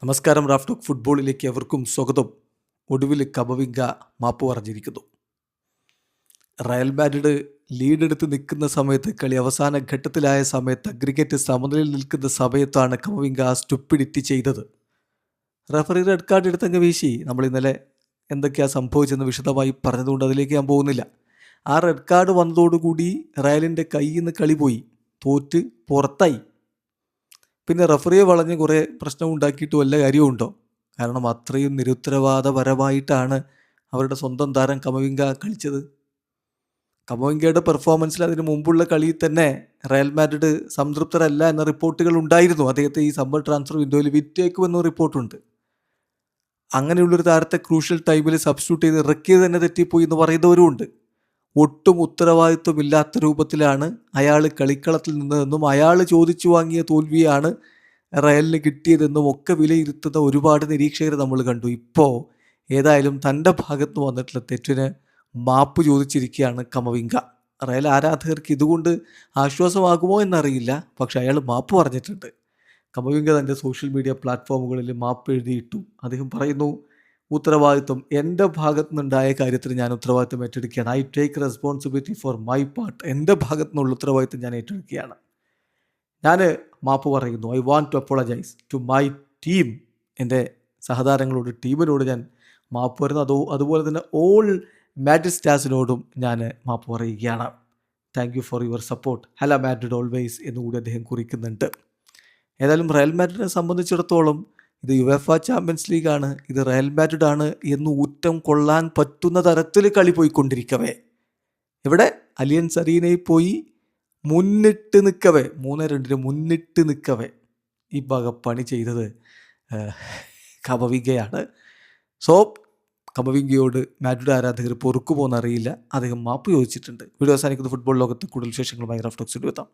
നമസ്കാരം. റാഫ്റ്റോക്ക് ഫുട്ബോളിലേക്ക് എവർക്കും സ്വാഗതം. ഒടുവിൽ കമവിംഗ മാപ്പ് പറഞ്ഞിരിക്കുന്നു. റയൽ മാഡ്രിഡ് ലീഡെടുത്ത് നിൽക്കുന്ന സമയത്ത്, കളി അവസാന ഘട്ടത്തിലായ സമയത്ത്, അഗ്രിഗേറ്റ് സമനിലയിൽ നിൽക്കുന്ന സമയത്താണ് കമവിംഗ സ്റ്റുപ്പിഡിറ്റി ചെയ്തത്. റഫറി റെഡ് കാർഡ് എടുത്തങ്ങ് വീശി. നമ്മൾ ഇന്നലെ എന്തൊക്കെയാണ് സംഭവിച്ചെന്ന് വിശദമായി പറഞ്ഞതുകൊണ്ട് അതിലേക്ക് ഞാൻ പോകുന്നില്ല. ആ റെഡ് കാർഡ് വന്നതോടുകൂടി റയലിൻ്റെ കയ്യിൽ നിന്ന് കളി പോയി, തോറ്റ് പുറത്തായി. പിന്നെ റഫറിയെ വളഞ്ഞ് കുറേ പ്രശ്നം ഉണ്ടാക്കിയിട്ട് വല്ല കാര്യമുണ്ടോ? കാരണം അത്രയും നിരുത്തരവാദപരമായിട്ടാണ് അവരുടെ സ്വന്തം താരം കമവിംഗ കളിച്ചത്. കമവിംഗയുടെ പെർഫോമൻസിൽ അതിന് മുമ്പുള്ള കളിയിൽ തന്നെ റയൽ മാഡ്രിഡ് സംതൃപ്തരല്ല എന്ന റിപ്പോർട്ടുകൾ ഉണ്ടായിരുന്നു. അദ്ദേഹത്തെ ഈ സമ്മർ ട്രാൻസ്ഫർ വിൻഡോയിൽ വിറ്റേക്കുമെന്ന റിപ്പോർട്ടുണ്ട്. അങ്ങനെയുള്ളൊരു താരത്തെ ക്രൂഷ്യൽ ടൈമിൽ സബ്സ്റ്റിറ്റ്യൂട്ട് ചെയ്ത് ഇറക്കിയത് തന്നെ തെറ്റിപ്പോയി എന്ന് പറയുന്നവരുമുണ്ട്. ഒട്ടും ഉത്തരവാദിത്വമില്ലാത്ത രൂപത്തിലാണ് അയാൾ കളിക്കളത്തിൽ നിന്നതെന്നും അയാൾ ചോദിച്ചു വാങ്ങിയ തോൽവിയാണ് റയലിന് കിട്ടിയതെന്നും ഒക്കെ വിലയിരുത്തുന്ന ഒരുപാട് നിരീക്ഷകരെ നമ്മൾ കണ്ടു. ഇപ്പോൾ ഏതായാലും തൻ്റെ ഭാഗത്ത് വന്നിട്ടുള്ള തെറ്റിന് മാപ്പ് ചോദിച്ചിരിക്കുകയാണ് കമവിംഗ. റയൽ ആരാധകർക്ക് ഇതുകൊണ്ട് ആശ്വാസമാകുമോ എന്നറിയില്ല, പക്ഷെ അയാൾ മാപ്പ് പറഞ്ഞിട്ടുണ്ട്. കമവിംഗ തൻ്റെ സോഷ്യൽ മീഡിയ പ്ലാറ്റ്ഫോമുകളിൽ മാപ്പ് എഴുതിയിട്ടു. അദ്ദേഹം പറയുന്നു, ഉത്തരവാദിത്വം എൻ്റെ ഭാഗത്തു നിന്നുണ്ടായ കാര്യത്തിൽ ഞാൻ ഉത്തരവാദിത്വം ഏറ്റെടുക്കുകയാണ്. I take responsibility for my part. എൻ്റെ ഭാഗത്തു നിന്നുള്ള ഉത്തരവാദിത്വം ഞാൻ ഏറ്റെടുക്കുകയാണ്. ഞാൻ മാപ്പ് പറയുന്നു. I want to apologise to my team. എൻ്റെ സഹതാരങ്ങളോട്, ടീമിനോട് ഞാൻ മാപ്പ് പറയുന്നു. അതുപോലെ തന്നെ ഓൾ മാഡ്രിഡ് സ്റ്റാർസിനോടും ഞാൻ മാപ്പ് പറയുകയാണ്. Thank you for your support. Hala Madrid always എന്നുകൂടി അദ്ദേഹം കുറിക്കുന്നുണ്ട്. ഏതായാലും റയൽ മാഡ്രിഡിനെ സംബന്ധിച്ചിടത്തോളം ഇത് യുവേഫ ചാമ്പ്യൻസ് ലീഗാണ്, ഇത് റയൽ മാഡ്രിഡ് ആണ് എന്ന് ഊറ്റം കൊള്ളാൻ പറ്റുന്ന തരത്തിൽ കളി പോയിക്കൊണ്ടിരിക്കവേ, ഇവിടെ അലിയൻസ് അരീനയിൽ പോയി മുന്നിട്ട് നിൽക്കവേ, 3-2 മുന്നിട്ട് നിൽക്കവേ ഈ ഭാഗം പണി ചെയ്തത് കമവിംഗയാണ്. സോ കമവിംഗയോട് മാഡ്രിഡ് ആരാധകർ പൊറുക്കുമോയെന്നറിയില്ല. അദ്ദേഹം മാപ്പ് ചോദിച്ചിട്ടുണ്ട്. വീഡിയോ അവസാനിക്കുന്ന ഫുട്ബോൾ ലോകത്ത് കൂടുതൽ വിശേഷങ്ങളുമായി റാഫ്റ്റോക്സിൽ എത്താം.